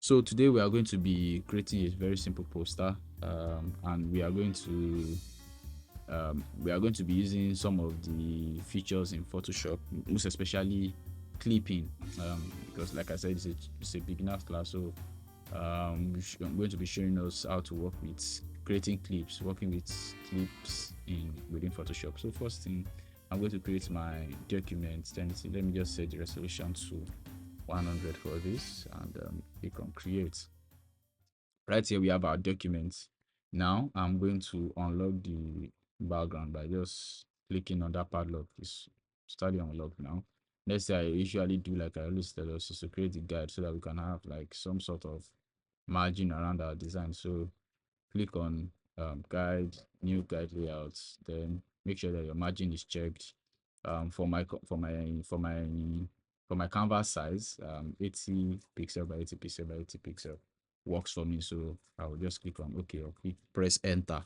So today we are going to be creating a very simple poster, and we are going to be using some of the features in Photoshop, most especially clipping, because like I said, it's a beginner's class. So I'm going to be showing us how to work with creating clips, working with clips in within Photoshop. So first thing, I'm going to create my document. Then let me just set the resolution to 100 for this, and click on create. Right here we have our documents. Now I'm going to unlock the background by just clicking on that padlock. It's starting unlocked now. Next thing I usually do, like I always tell us, is to create the guide so that we can have like some sort of margin around our design. So click on guide, new guide layouts, then make sure that your margin is checked. For my canvas size, 80 pixel by 80 pixel by 80 pixel works for me. So I will just click on OK or click press enter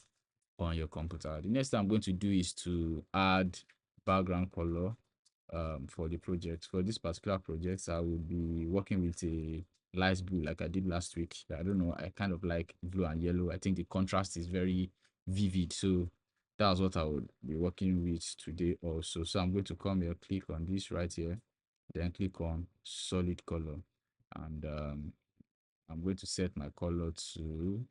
on your computer. The next thing I'm going to do is to add background color for the project. For this particular project, I will be working with a light blue like I did last week. I don't know, I kind of like blue and yellow. I think the contrast is very vivid. So that's what I would be working with today also. So I'm going to come here, click on this right here, then click on solid color. And I'm going to set my color to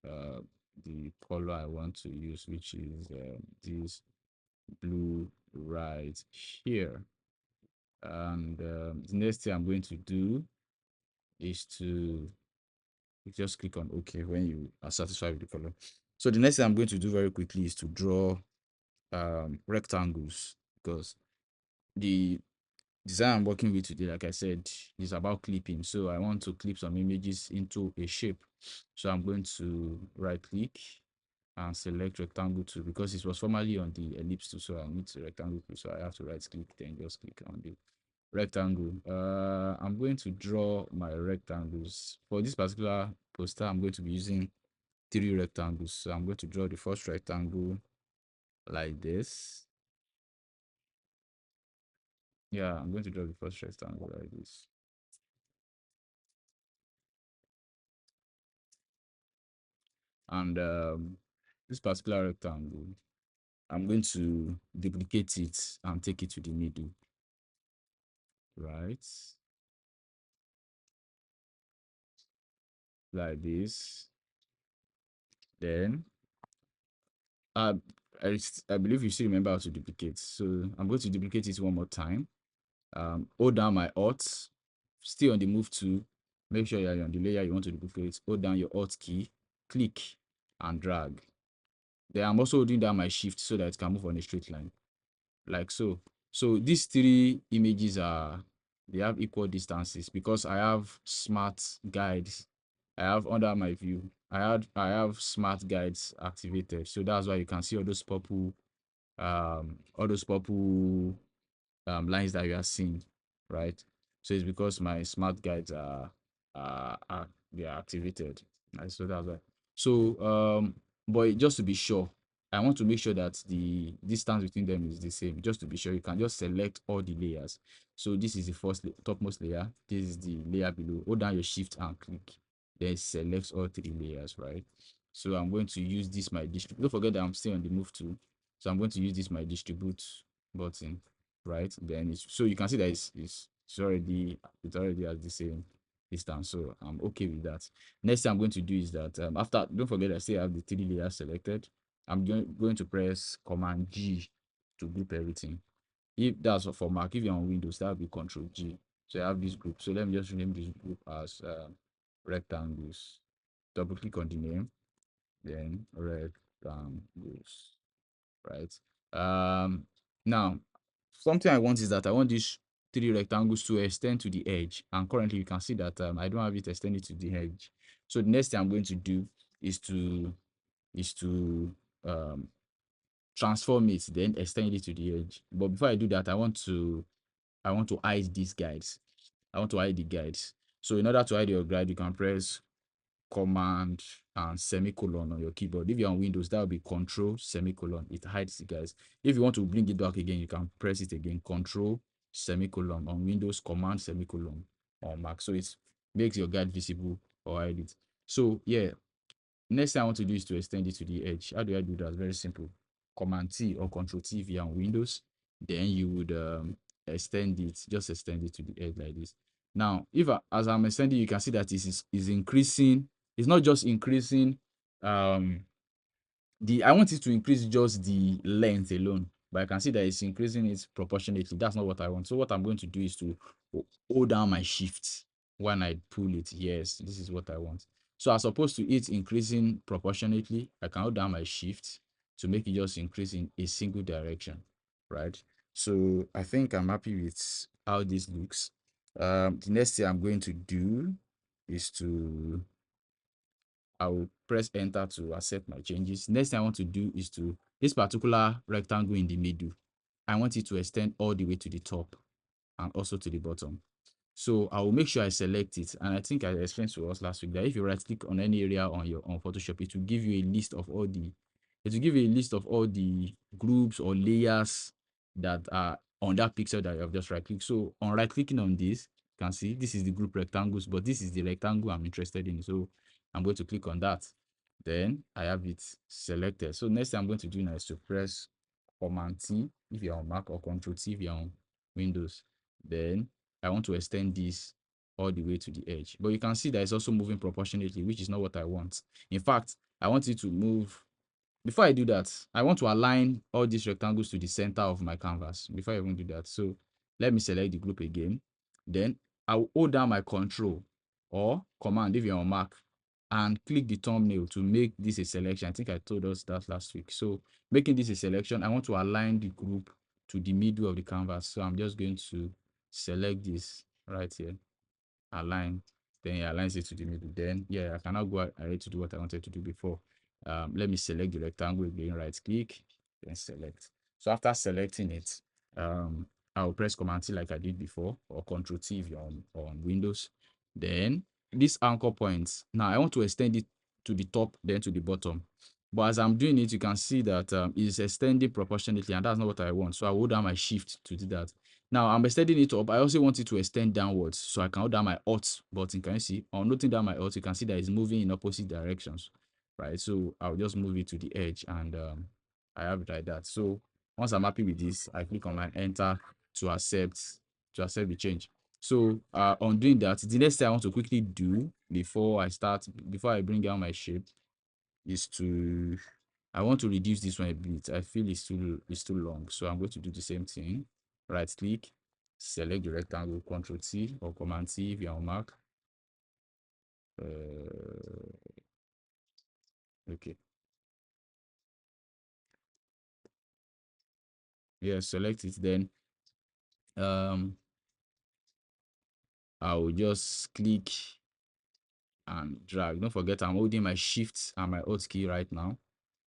uh, the color I want to use, which is this blue right here. And the next thing I'm going to do is to just click on OK when you are satisfied with the color. So the next thing I'm going to do very quickly is to draw rectangles, because the design I'm working with today, like I said, is about clipping. So I want to clip some images into a shape. So I'm going to right click and select rectangle tool, because it was formerly on the ellipse tool. So I need to rectangle tool. So I have to right click, then just click on the rectangle. I'm going to draw my rectangles. For this particular poster, I'm going to be using 3 rectangles. So I'm going to draw the first rectangle like this. Yeah, I'm going to draw the first rectangle like this. And this particular rectangle, I'm going to duplicate it and take it to the middle, right? Like this. Then uh, I believe you still remember how to duplicate. So I'm going to duplicate it one more time. Hold down my Alt, still on the move to, make sure you're on the layer you want to duplicate. Hold down your Alt key, click and drag. Then I'm also holding down my Shift so that it can move on a straight line, like so. So these 3 images they have equal distances, because I have smart guides. I have under my view, I have smart guides activated. So that's why you can see all those purple lines that you are seeing, right? So it's because my smart guides are they are activated. Right? So that's why. So but just to be sure, I want to make sure that the distance between them is the same. Just to be sure, you can just select all the layers. So this is the topmost layer. This is the layer below. Hold down your shift and click. Then select all 3 layers, right? So I'm going to use this my distribute. Don't forget that I'm still on the move tool. So I'm going to use this my distribute button, right? Then so you can see that it's already at the same distance. So I'm okay with that. Next thing I'm going to do is that after, don't forget I still have the 3 layers selected. I'm going to press Command G to group everything. If that's for Mac, if you're on Windows, that will be Control G. So I have this group. So let me just rename this group as rectangles. Double click on the name, then rectangles, right? Now something I want is that I want these 3 rectangles to extend to the edge, and currently you can see that I don't have it extended to the edge. So the next thing I'm going to do is to um transform it, then extend it to the edge. But before I do that, I want to hide these guides. I want to hide the guides. So in order to hide your guide, you can press command and semicolon on your keyboard. If you're on Windows, that will be control semicolon. It hides the guys. If you want to bring it back again, you can press it again. Control semicolon on Windows, command semicolon on Mac. So it's makes your guide visible or hide it. So yeah, next thing I want to do is to extend it to the edge. How do I do that? Very simple. Command T or Control T if you're on Windows. Then you would extend it, just extend it to the edge like this. Now, if as I'm extending, you can see that is increasing. It's not just increasing um the I want it to increase just the length alone, but I can see that it's increasing it proportionately. That's not what I want. So what I'm going to do is to hold down my shift when I pull it. Yes, this is what I want. So as opposed to it increasing proportionately, I can hold down my shift to make it just increase in a single direction, right? So I think I'm happy with how this looks. The next thing I'm going to do is to I will press enter to accept my changes. Next thing I want to do is to this particular rectangle in the middle. I want it to extend all the way to the top and also to the bottom. So I will make sure I select it. And I think I explained to us last week that if you right click on any area on your on Photoshop, it will give you a list of all the groups or layers that are on that pixel that you have just right clicked. So on right clicking on this, you can see this is the group rectangles, but this is the rectangle I'm interested in. So I'm going to click on that. Then I have it selected. So next thing I'm going to do now is to press Command T if you're on Mac or Control T if you're on Windows. Then I want to extend this all the way to the edge. But you can see that it's also moving proportionately, which is not what I want. In fact, I want it to move. Before I do that, I want to align all these rectangles to the center of my canvas before I even do that. So let me select the group again. Then I will hold down my control or command if you're on Mac and click the thumbnail to make this a selection. I think I told us that last week. So making this a selection, I want to align the group to the middle of the canvas. So I'm just going to select this right here, align, then it aligns it to the middle. Then yeah, I can now go ahead to do what I wanted to do before. Let me select the rectangle again, right click, then select. So after selecting it, I'll press Command T like I did before, or Control T if you're on Windows. Then this anchor point, now I want to extend it to the top, then to the bottom. But as I'm doing it, you can see that it's extending proportionately, and that's not what I want. So I hold down my shift to do that. Now I'm extending it up. I also want it to extend downwards, so I can hold down my Alt button. Can you see? On noting down my Alt, you can see that it's moving in opposite directions, right? So I'll just move it to the edge, and I have it like that. So once I'm happy with this, I click on my Enter to accept the change. So on doing that, the next thing I want to quickly do before I bring down my shape is to I want to reduce this one a bit. I feel it's too long. So I'm going to do the same thing. Right click, select the rectangle, Control T or Command T if you're on Mac. Okay. Yeah, select it. Then I will just click and drag. Don't forget I'm holding my shift and my alt key right now.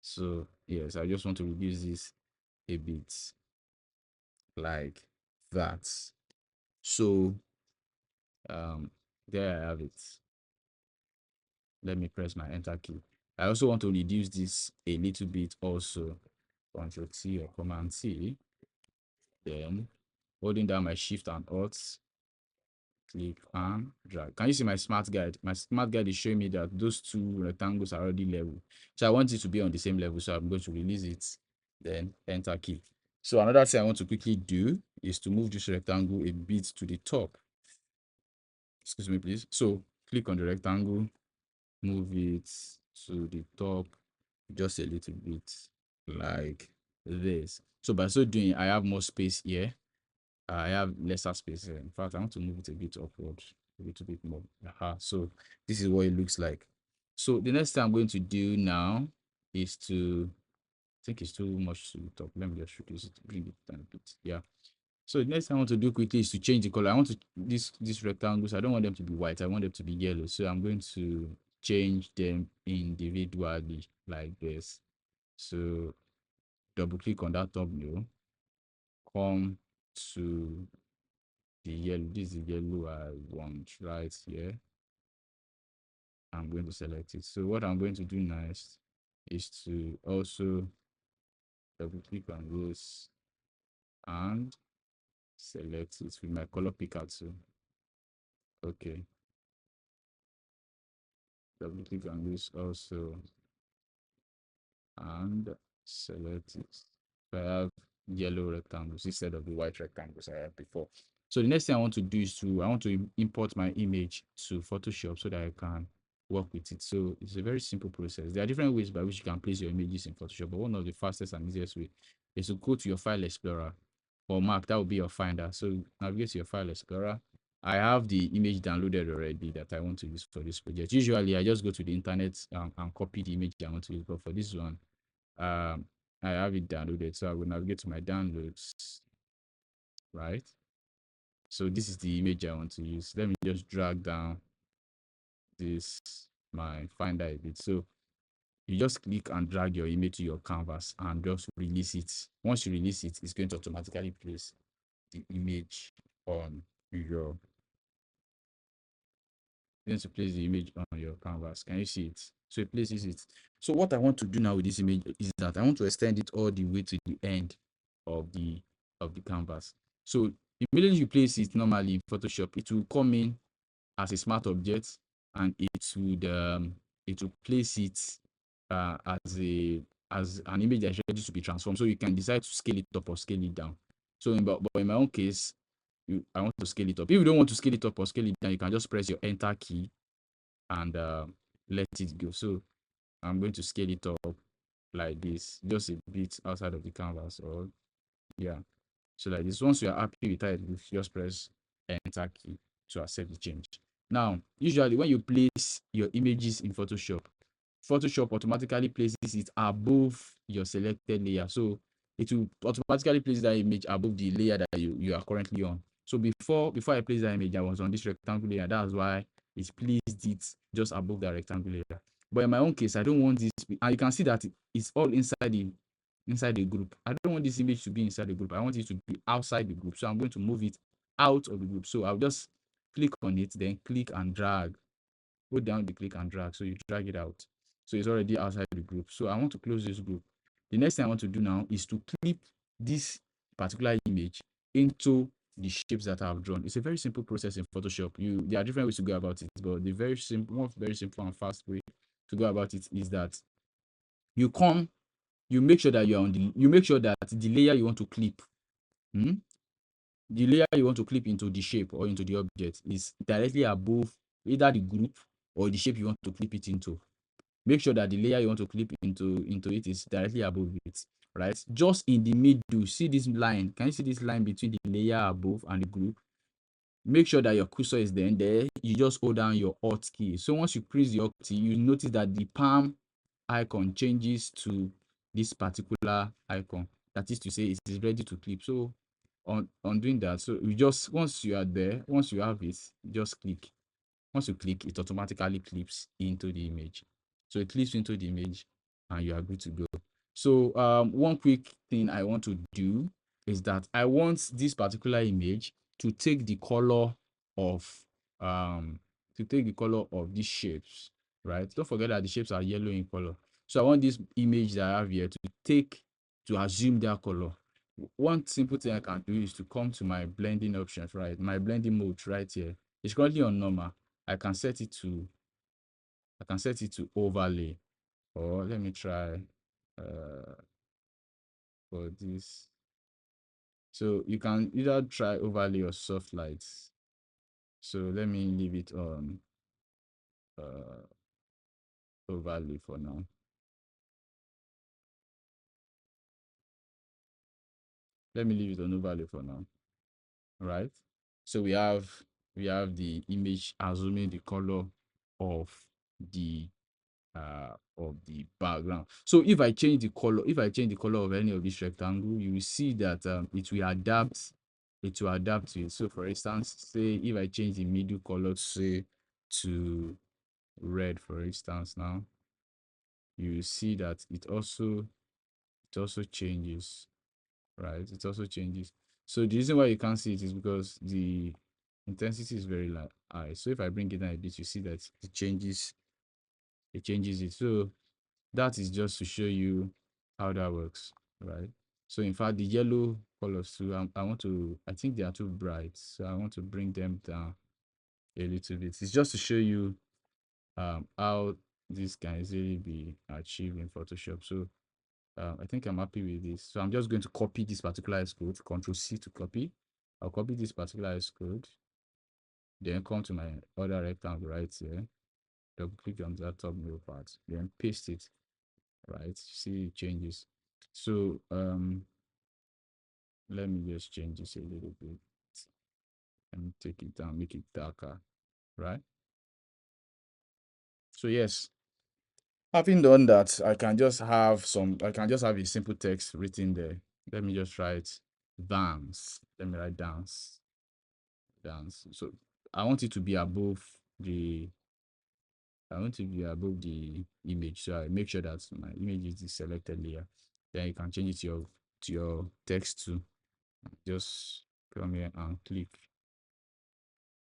So yes, I just want to reduce this a bit like that. So there I have it. Let me press my enter key. I also want to reduce this a little bit also. Control T or Command T. Then holding down my shift and alt, click and drag. Can you see my smart guide? My smart guide is showing me that those two rectangles are already level. So I want it to be on the same level. So I'm going to release it, then enter key. So another thing I want to quickly do is to move this rectangle a bit to the top. Excuse me, please. So click on the rectangle, move it to the top just a little bit like this. So by so doing, I have more space here. I have lesser space here. In fact, I want to move it a bit upward, a little bit more. So this is what it looks like. So the next thing I'm going to do now is to I think it's too much to the top. Let me just reduce it, bring it down a bit. Yeah. So the next thing I want to do quickly is to change the color. I want to these rectangles. I don't want them to be white. I want them to be yellow. So I'm going to change them individually like this. So double click on that thumbnail. Come to the yellow. This is the yellow I want right here. I'm going to select it. So what I'm going to do next is to also double click on this and select it with my color picker too. Okay. double click on this also and select it. So I have yellow rectangles instead of the white rectangles I had before. So the next thing I want to do is I want to import my image to Photoshop so that I can work with it. So it's a very simple process. There are different ways by which you can place your images in Photoshop, but one of the fastest and easiest way is to go to your file explorer. For Mac, that will be your finder. So navigate to your file explorer. I have the image downloaded already that I want to use for this project. Usually, I just go to the internet and copy the image I want to use. But for this one, um, I have it downloaded. So I will navigate to my downloads, right? So this is the image I want to use. Let me just drag down this my finder a bit. So you just click and drag your image to your canvas and just release it. Once you release it, it's going to automatically place the image on your going to place the image on your canvas. Can you see it? So it places it. So what I want to do now with this image is that I want to extend it all the way to the end of the canvas. So immediately you place it normally in Photoshop, it will come in as a smart object and it will place it as an image that is ready to be transformed. So you can decide to scale it up or scale it down. So but in my own case, I want to scale it up. If you don't want to scale it up or scale it down, you can just press your enter key and let it go. So I'm going to scale it up like this, just a bit outside of the canvas, or yeah. So like this, once you are happy with it, you just press enter key to accept the change. Now, usually when you place your images in Photoshop, Photoshop automatically places it above your selected layer. So it will automatically place that image above the layer that you are currently on. So before I place that image, I was on this rectangle layer. That's why it placed it just above that rectangle layer. But in my own case, I don't want this, and you can see that it's all inside the group. I don't want this image to be inside the group. I want it to be outside the group. So I'm going to move it out of the group. So I'll just click on it, then click and drag. Go down the click and drag. So you drag it out. So it's already outside the group. So I want to close this group. The next thing I want to do now is to clip this particular image into the shapes that I've drawn. It's a very simple process in Photoshop. There are different ways to go about it, but the very simple and fast way to go about it is that you come, you make sure that you make sure that the layer you want to clip, hmm, the layer you want to clip into the shape or into the object is directly above either the group or the shape you want to clip it into. Make sure that the layer you want to clip into it is directly above it, right? Just in the middle, see this line. Can you see this line between the layer above and the group? Make sure that your cursor is then there. You just hold down your Alt key. So once you press the Alt key, you notice that the palm icon changes to this particular icon. That is to say, it is ready to clip. So on doing that, so you just, once you are there, once you have it, just click. Once you click, it automatically clips into the image. So it clips into the image and you are good to go. So one quick thing I want to do is that I want this particular image to take the color of these shapes, right? Don't forget that the shapes are yellow in color. So I want this image that I have here to assume that color. One simple thing I can do is to come to my blending options, right? My blending mode right here. It's currently on normal. I can set it to overlay, or let me try uh for this. So you can either try overlay or soft lights. So let me leave it on uh overlay for now. Let me leave it on overlay for now. Right? So we have the image assuming the color of the background. So if I change the color of any of this rectangle, you will see that it will adapt to it. So for instance, say if I change the middle color, say to red, for instance, now you will see that it also changes, right? It also changes. So the reason why you can't see it is because the intensity is very high. So if I bring it down a bit, you see that it changes it. So that is just to show you how that works, right? So in fact, the yellow colors too, I think they are too bright. So I want to bring them down a little bit. It's just to show you how this can easily be achieved in Photoshop. So I think I'm happy with this. So I'm just going to copy this particular S code, Control C to copy. I'll copy this particular S code, then come to my other rectangle right here, double click on that top middle part, then paste it, right? See it changes. So let me just change this a little bit and take it down, make it darker, right? So yes, having done that, I can just have a simple text written there. Let me just write dance. Let me write dance. So I want it to be above the I want to be above the image. So I make sure that my image is the selected layer. Then you can change it to your text too. Just come here and click.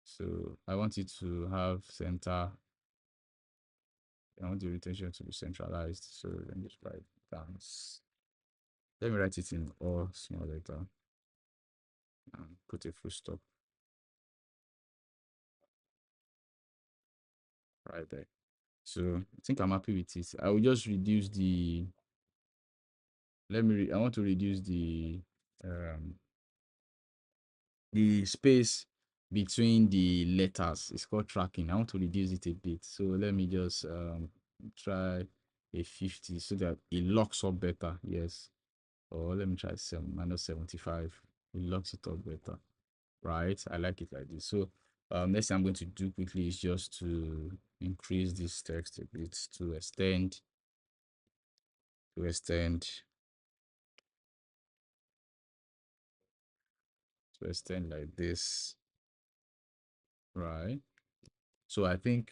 So I want it to have center. I want the rotation to be centralized. So let me just write dance. Let me write it in all small letter and put a full stop right there. So I think I'm happy with it. I will just reduce the I want to reduce um the space between the letters. It's called tracking. I want to reduce it a bit. So let me just try a 50 so that it locks up better. Yes. Or let me try minus 75. It locks it up better. Right. I like it like this. So next thing I'm going to do quickly is just to increase this text a bit to extend like this. Right. So I think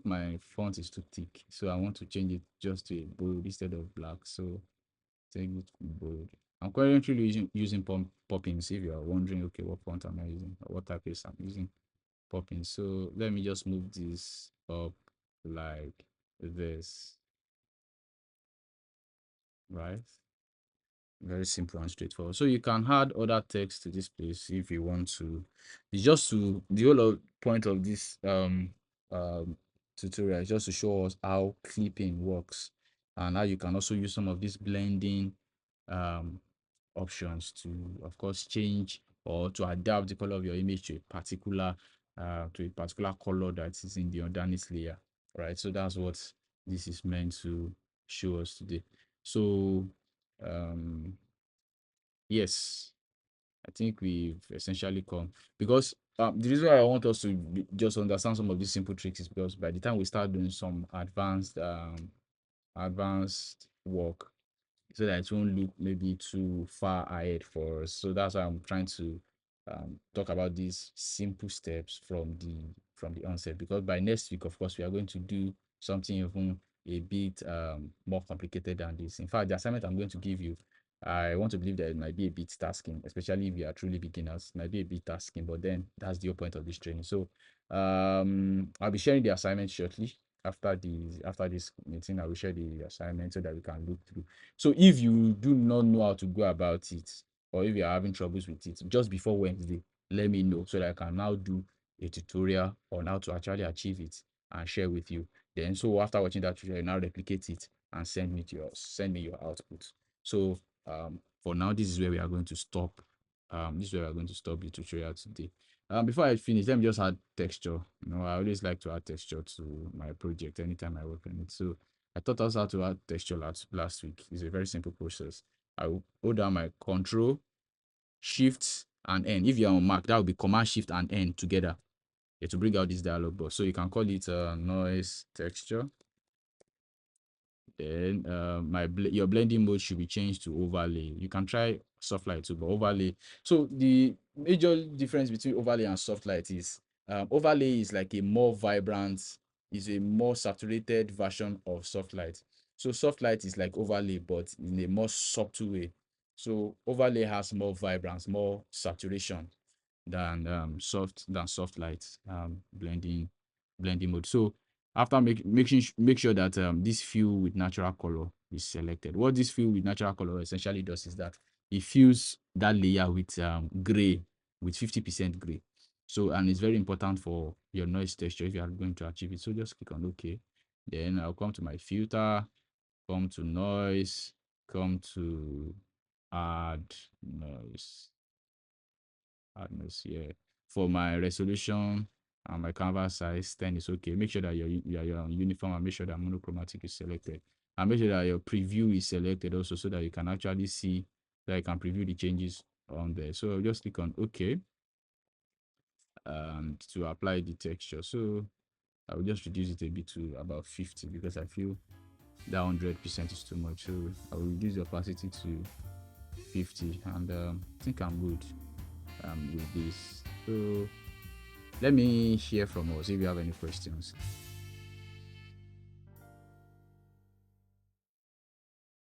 my font is too thick. So I want to change it just to a bold instead of black. So take it bold. I'm currently using Poppins. If you are wondering, okay, what font am I using or what typeface I'm using, Poppins. So let me just move this up like this, right? Very simple and straightforward. So you can add other text to this place if you want to. It's just to the whole point of this tutorial is just to show us how clipping works and how you can also use some of these blending um options to of course change or to adapt the color of your image to a particular color that is in the underneath layer, right? So that's what this is meant to show us today. So um yes, I think we've essentially come because the reason why I want us to just understand some of these simple tricks is because by the time we start doing some advanced work, so that it won't look maybe too far ahead for us. So that's why I'm trying to talk about these simple steps from the onset. Because by next week, of course, we are going to do something even a bit more complicated than this. In fact, the assignment I'm going to give you, I want to believe that it might be a bit tasking, especially if you are truly beginners. It might be a bit tasking, but then that's the whole point of this training. So I'll be sharing the assignment shortly after this meeting. I will share the assignment so that we can look through. So if you do not know how to go about it, or if you're having troubles with it, just before Wednesday, let me know so that I can now do a tutorial on how to actually achieve it and share with you. Then so after watching that tutorial, now replicate it and send me your output. So for now, this is where we are going to stop. This is where we are going to stop the tutorial today. Before I finish, let me just add texture. You know, I always like to add texture to my project anytime I work on it. So I taught us how to add texture last week. It's a very simple process. I will hold down my Control, Shift, and N. If you're on Mac, that will be Command, Shift, and N together. To bring out this dialog box. So you can call it noise texture. Then your blending mode should be changed to overlay. You can try soft light too, but overlay. So the major difference between overlay and soft light is overlay is like a more vibrant, is a more saturated version of soft light. So soft light is like overlay, but in a more subtle way. So overlay has more vibrance, more saturation than soft light blending mode. So after make sure that this fill with natural color is selected. What this fill with natural color essentially does is that it fills that layer with gray, with 50% gray. So, and it's very important for your noise texture if you are going to achieve it. So just click on OK. Then I'll come to my filter, come to noise, come to add noise, here. For my resolution and my canvas size, 10 is okay. Make sure that you're on uniform, and make sure that monochromatic is selected. And make sure that your preview is selected also, so that you can actually see, that you can preview the changes on there. So I'll just click on OK and to apply the texture. So I will just reduce it a bit to about 50, because I feel that 100% is too much. So I will reduce the opacity to 50, and I think I'm good with this. So let me hear from us if you have any questions.